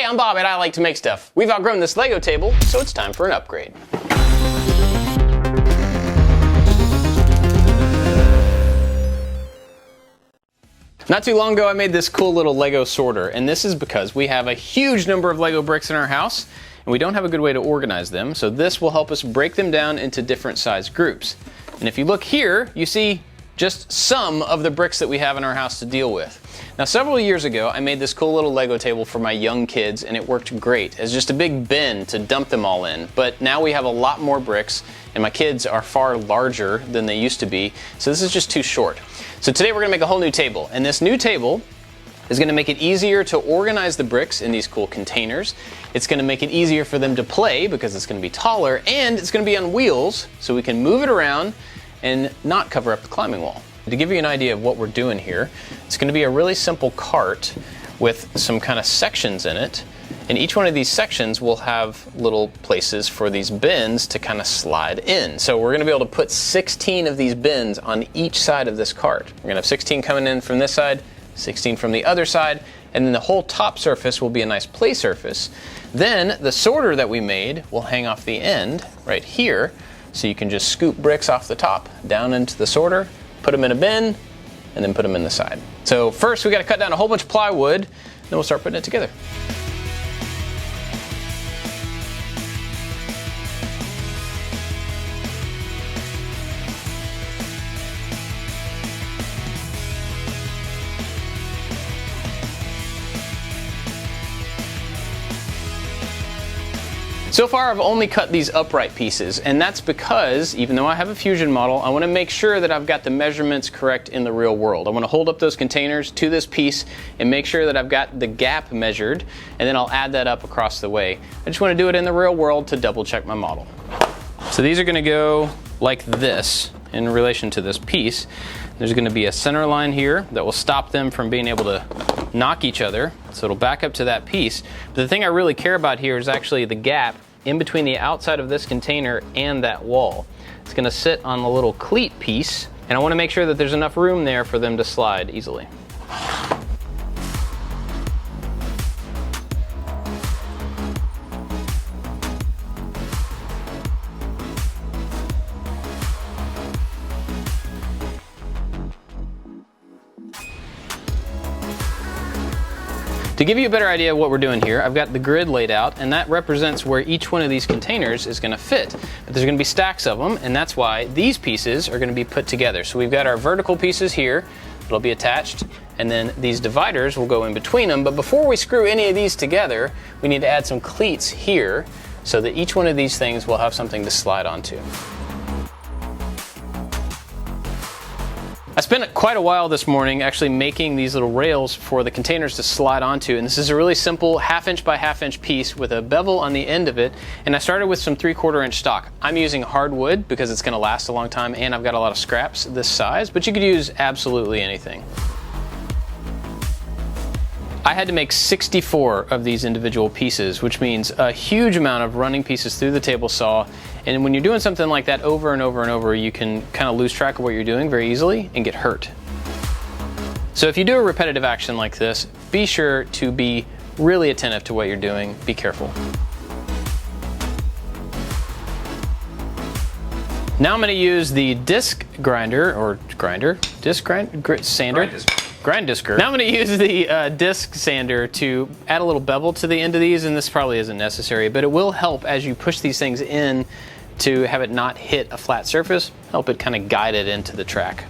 I'm Bob and I like to make stuff. We've outgrown this Lego table, so it's time for an upgrade. Not too long ago I made this cool little Lego sorter, and this is because we have a huge number of Lego bricks in our house and we don't have a good way to organize them, so this will help us break them down into different size groups. And if you look here, you see just some of the bricks that we have in our house to deal with. Now, several years ago, I made this cool little Lego table for my young kids, and it worked great. It's just a big bin to dump them all in. But now we have a lot more bricks, and my kids are far larger than they used to be, so this is just too short. So today we're gonna make a whole new table, and this new table is gonna make it easier to organize the bricks in these cool containers. It's gonna make it easier for them to play because it's gonna be taller, and it's gonna be on wheels, so we can move it around and not cover up the climbing wall. To give you an idea of what we're doing here, it's going to be a really simple cart with some kind of sections in it, and each one of these sections will have little places for these bins to kind of slide in. So we're going to be able to put 16 of these bins on each side of this cart. We're going to have 16 coming in from this side, 16 from the other side, and then the whole top surface will be a nice play surface. Then the sorter that we made will hang off the end right here, so you can just scoop bricks off the top down into the sorter, put them in a bin, and then put them in the side. So first we got to cut down a whole bunch of plywood, then we'll start putting it together. So far I've only cut these upright pieces, and that's because even though I have a fusion model, I want to make sure that I've got the measurements correct in the real world. I want to hold up those containers to this piece and make sure that I've got the gap measured, and then I'll add that up across the way. I just want to do it in the real world to double check my model. So these are going to go like this in relation to this piece. There's going to be a center line here that will stop them from being able to knock each other, so it'll back up to that piece. But the thing I really care about here is actually the gap in between the outside of this container and that wall. It's going to sit on a little cleat piece, and I want to make sure that there's enough room there for them to slide easily. To give you a better idea of what we're doing here, I've got the grid laid out, and that represents where each one of these containers is going to fit. But there's going to be stacks of them, and that's why these pieces are going to be put together. So we've got our vertical pieces here that'll be attached, and then these dividers will go in between them. But before we screw any of these together, we need to add some cleats here so that each one of these things will have something to slide onto. I spent quite a while this morning actually making these little rails for the containers to slide onto, and this is a really simple 1/2 inch by 1/2 inch piece with a bevel on the end of it, and I started with some 3/4 inch stock. I'm using hardwood because it's going to last a long time, and I've got a lot of scraps this size, but you could use absolutely anything. I had to make 64 of these individual pieces, which means a huge amount of running pieces through the table saw. And when you're doing something like that over and over and over, you can kind of lose track of what you're doing very easily and get hurt. So if you do a repetitive action like this, be sure to be really attentive to what you're doing. Be careful. Now I'm going to use the disc grinder, or grinder? Disc grinder? Sander? Grind disker. Now I'm going to use the disc sander to add a little bevel to the end of these, and this probably isn't necessary, but it will help as you push these things in to have it not hit a flat surface, help it kind of guide it into the track.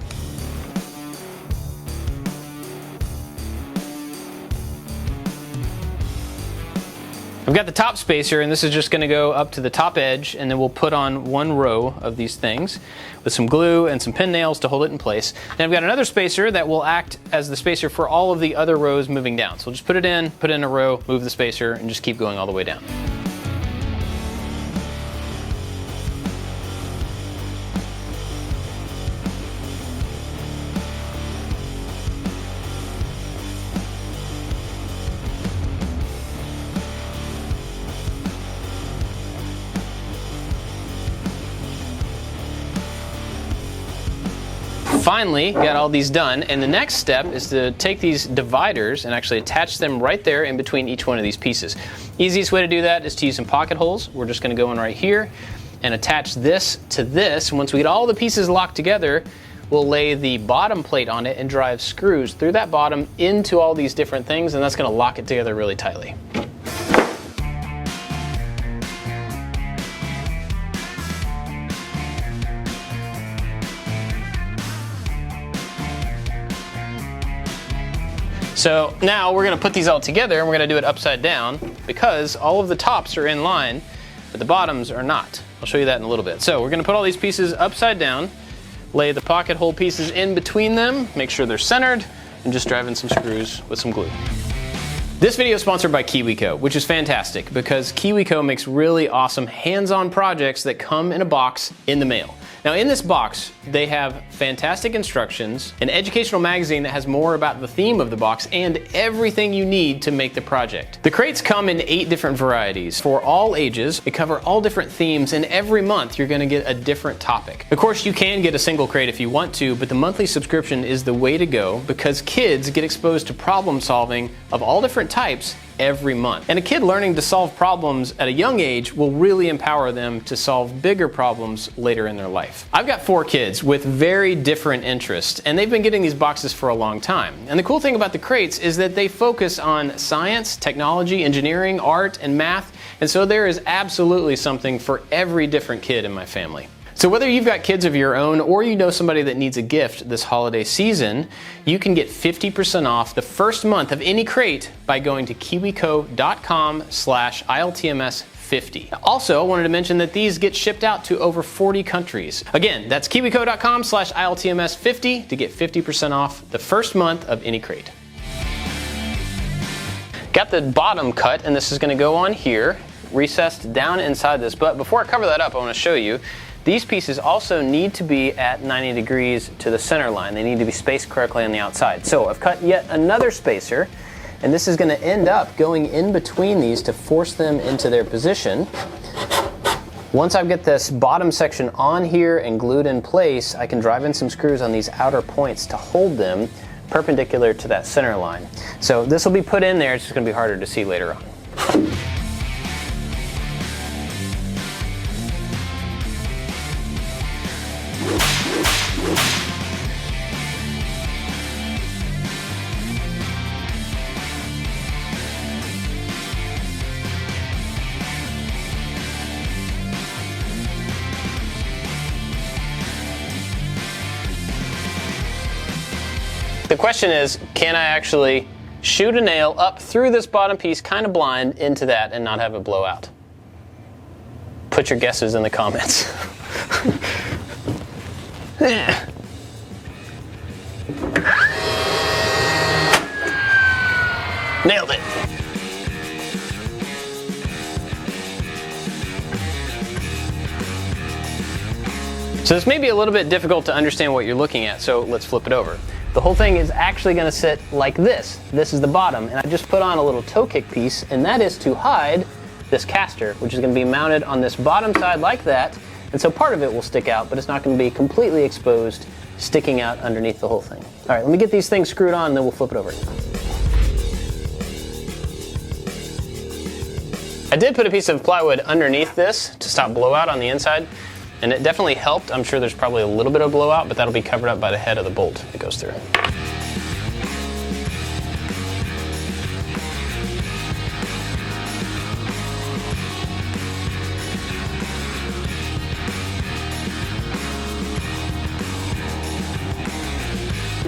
I've got the top spacer, and this is just going to go up to the top edge, and then we'll put on one row of these things with some glue and some pin nails to hold it in place. Then I've got another spacer that will act as the spacer for all of the other rows moving down. So we'll just put it in a row, move the spacer, and just keep going all the way down. finally got all these done, and the next step is to take these dividers and actually attach them right there in between each one of these pieces. Easiest way to do that is to use some pocket holes. We're just going to go in right here and attach this to this. Once we get all the pieces locked together, we'll lay the bottom plate on it and drive screws through that bottom into all these different things, and that's going to lock it together really tightly. So now we're going to put these all together, and we're going to do it upside down because all of the tops are in line, but the bottoms are not. I'll show you that in a little bit. So we're going to put all these pieces upside down, lay the pocket hole pieces in between them, make sure they're centered, and just drive in some screws with some glue. This video is sponsored by KiwiCo, which is fantastic because KiwiCo makes really awesome hands-on projects that come in a box in the mail. Now in this box, they have fantastic instructions, an educational magazine that has more about the theme of the box, and everything you need to make the project. The crates come in 8 different varieties for all ages. They cover all different themes, and every month you're going to get a different topic. Of course, you can get a single crate if you want to, but the monthly subscription is the way to go because kids get exposed to problem solving of all different types every month. And a kid learning to solve problems at a young age will really empower them to solve bigger problems later in their life. I've got 4 kids with very different interests, and they've been getting these boxes for a long time. And the cool thing about the crates is that they focus on science, technology, engineering, art, and math, and so there is absolutely something for every different kid in my family. So whether you've got kids of your own or you know somebody that needs a gift this holiday season, you can get 50% off the first month of any crate by going to kiwico.com/ILTMS50. Also, I wanted to mention that these get shipped out to over 40 countries. Again, that's kiwico.com/ILTMS50 to get 50% off the first month of any crate. Got the bottom cut, and this is going to go on here, recessed down inside this. But before I cover that up, I want to show you these pieces also need to be at 90 degrees to the center line. They need to be spaced correctly on the outside. So I've cut yet another spacer, and this is going to end up going in between these to force them into their position. Once I get this bottom section on here and glued in place, I can drive in some screws on these outer points to hold them perpendicular to that center line. So this will be put in there, it's just going to be harder to see later on. The question is, can I actually shoot a nail up through this bottom piece kind of blind into that and not have it blow out? Put your guesses in the comments. Nailed it. So this may be a little bit difficult to understand what you're looking at, so let's flip it over. The whole thing is actually going to sit like this. This is the bottom, and I just put on a little toe kick piece, and that is to hide this caster, which is going to be mounted on this bottom side like that, and so part of it will stick out, but it's not going to be completely exposed, sticking out underneath the whole thing. All right, let me get these things screwed on, and then we'll flip it over. I did put a piece of plywood underneath this to stop blowout on the inside, and it definitely helped. I'm sure there's probably a little bit of blowout, but that'll be covered up by the head of the bolt that goes through.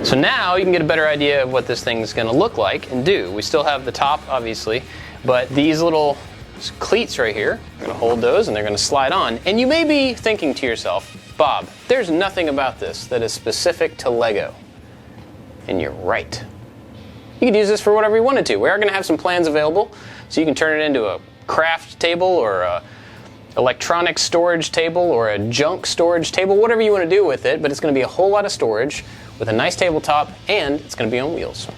So now you can get a better idea of what this thing's going to look like and do. We still have the top, obviously, but these little cleats right here, I'm going to hold those and they're going to slide on. And you may be thinking to yourself, Bob, there's nothing about this that is specific to Lego. And you're right. You could use this for whatever you wanted to. We are going to have some plans available, so you can turn it into a craft table or a electronic storage table or a junk storage table, whatever you want to do with it, but it's going to be a whole lot of storage with a nice tabletop, and it's going to be on wheels.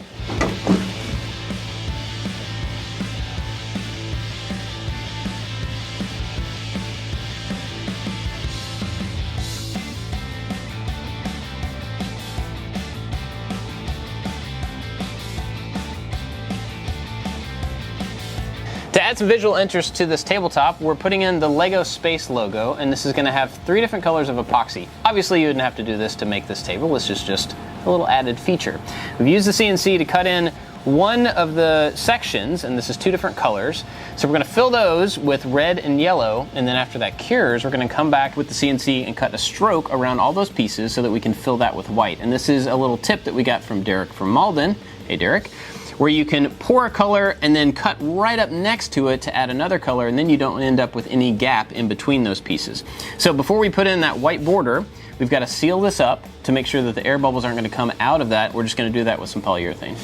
add some visual interest to this tabletop, we're putting in the Lego Space logo, and this is going to have 3 different colors of epoxy. Obviously, you wouldn't have to do this to make this table. This is just a little added feature. We've used the CNC to cut in one of the sections, and this is 2 different colors. So we're going to fill those with red and yellow, and then after that cures, we're going to come back with the CNC and cut a stroke around all those pieces so that we can fill that with white. And this is a little tip that we got from Derek from Malden. Hey, Derek. Where you can pour a color and then cut right up next to it to add another color, and then you don't end up with any gap in between those pieces. So before we put in that white border, we've got to seal this up to make sure that the air bubbles aren't going to come out of that. We're just going to do that with some polyurethane.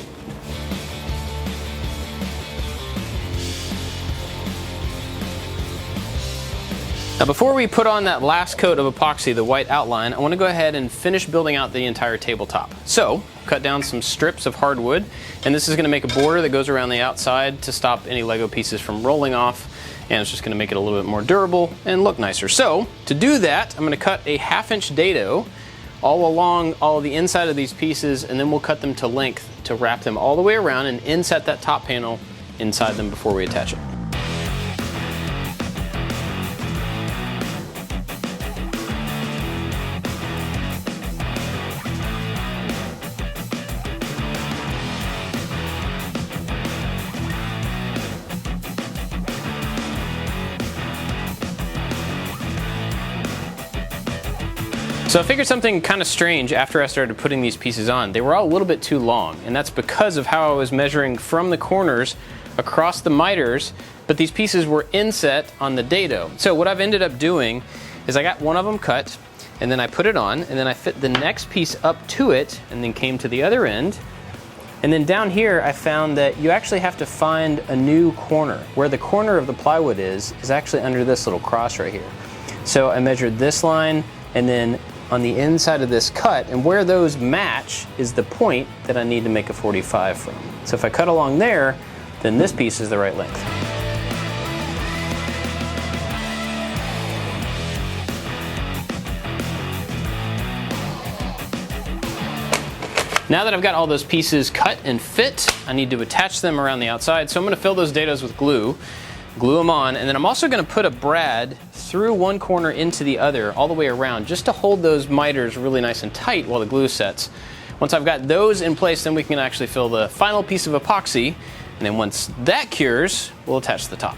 Now before we put on that last coat of epoxy, the white outline, I want to go ahead and finish building out the entire tabletop. So, cut down some strips of hardwood, and this is going to make a border that goes around the outside to stop any Lego pieces from rolling off, and it's just going to make it a little bit more durable and look nicer. So, to do that, I'm going to cut a 1/2-inch dado all along all the inside of these pieces, and then we'll cut them to length to wrap them all the way around and inset that top panel inside them before we attach it. So I figured something kind of strange after I started putting these pieces on. They were all a little bit too long, and that's because of how I was measuring from the corners across the miters, but these pieces were inset on the dado. So what I've ended up doing is I got one of them cut, and then I put it on, and then I fit the next piece up to it, and then came to the other end. And then down here I found that you actually have to find a new corner. Where the corner of the plywood is actually under this little cross right here. So I measured this line, and then on the inside of this cut, and where those match is the point that I need to make a 45 from. So if I cut along there, then this piece is the right length. Now that I've got all those pieces cut and fit, I need to attach them around the outside. So I'm going to fill those dados with glue them on, and then I'm also going to put a brad through one corner into the other all the way around just to hold those miters really nice and tight while the glue sets. Once I've got those in place, then we can actually fill the final piece of epoxy, and then once that cures, we'll attach the top.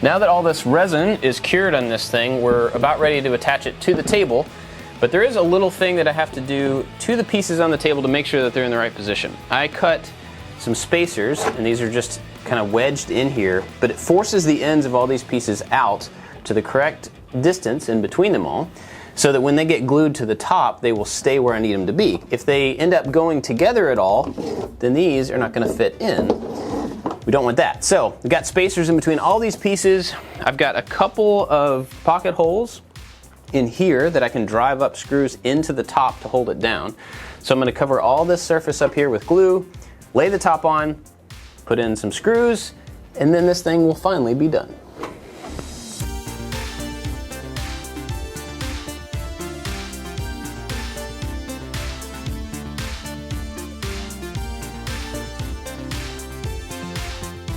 Now that all this resin is cured on this thing, we're about ready to attach it to the table, but there is a little thing that I have to do to the pieces on the table to make sure that they're in the right position. I cut some spacers, and these are just kind of wedged in here, but it forces the ends of all these pieces out to the correct distance in between them all, so that when they get glued to the top, they will stay where I need them to be. If they end up going together at all, then these are not going to fit in. We don't want that. So we've got spacers in between all these pieces. I've got a couple of pocket holes in here that I can drive up screws into the top to hold it down. So I'm going to cover all this surface up here with glue, lay the top on, put in some screws, and then this thing will finally be done.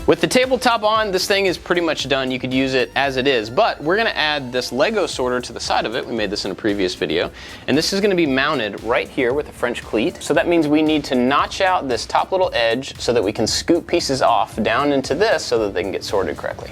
With the tabletop on, this thing is pretty much done. You could use it as it is, but we're gonna add this Lego sorter to the side of it. We made this in a previous video, and this is gonna be mounted right here with a French cleat. So that means we need to notch out this top little edge so that we can scoop pieces off down into this so that they can get sorted correctly.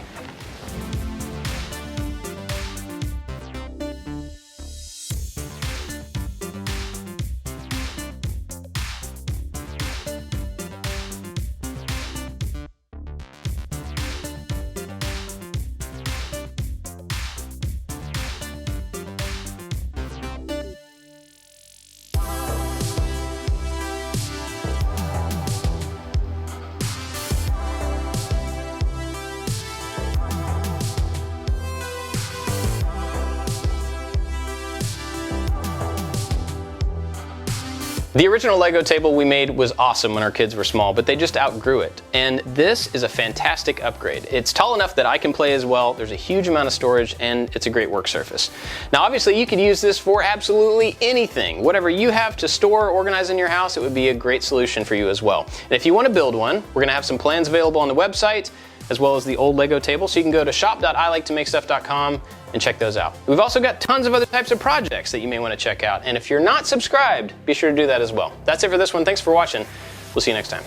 The original Lego table we made was awesome when our kids were small, but they just outgrew it. And this is a fantastic upgrade. It's tall enough that I can play as well. There's a huge amount of storage and it's a great work surface. Now obviously you could use this for absolutely anything. Whatever you have to store or organize in your house, it would be a great solution for you as well. And if you want to build one, we're going to have some plans available on the website, as well as the old Lego table, so you can go to shop.ILikeToMakeStuff.com and check those out. We've also got tons of other types of projects that you may want to check out, and if you're not subscribed, be sure to do that as well. That's it for this one. Thanks for watching. We'll see you next time.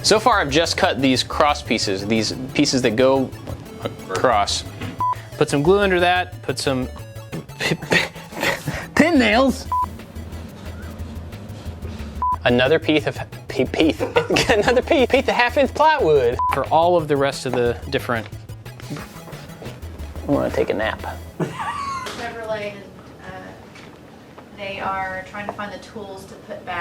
So far I've just cut these cross pieces, these pieces that go across. Put some glue under that, put some pin nails. Another piece of another piece of half-inch plywood. For all of the rest of the different, I want to take a nap. Chevrolet, they are trying to find the tools to put back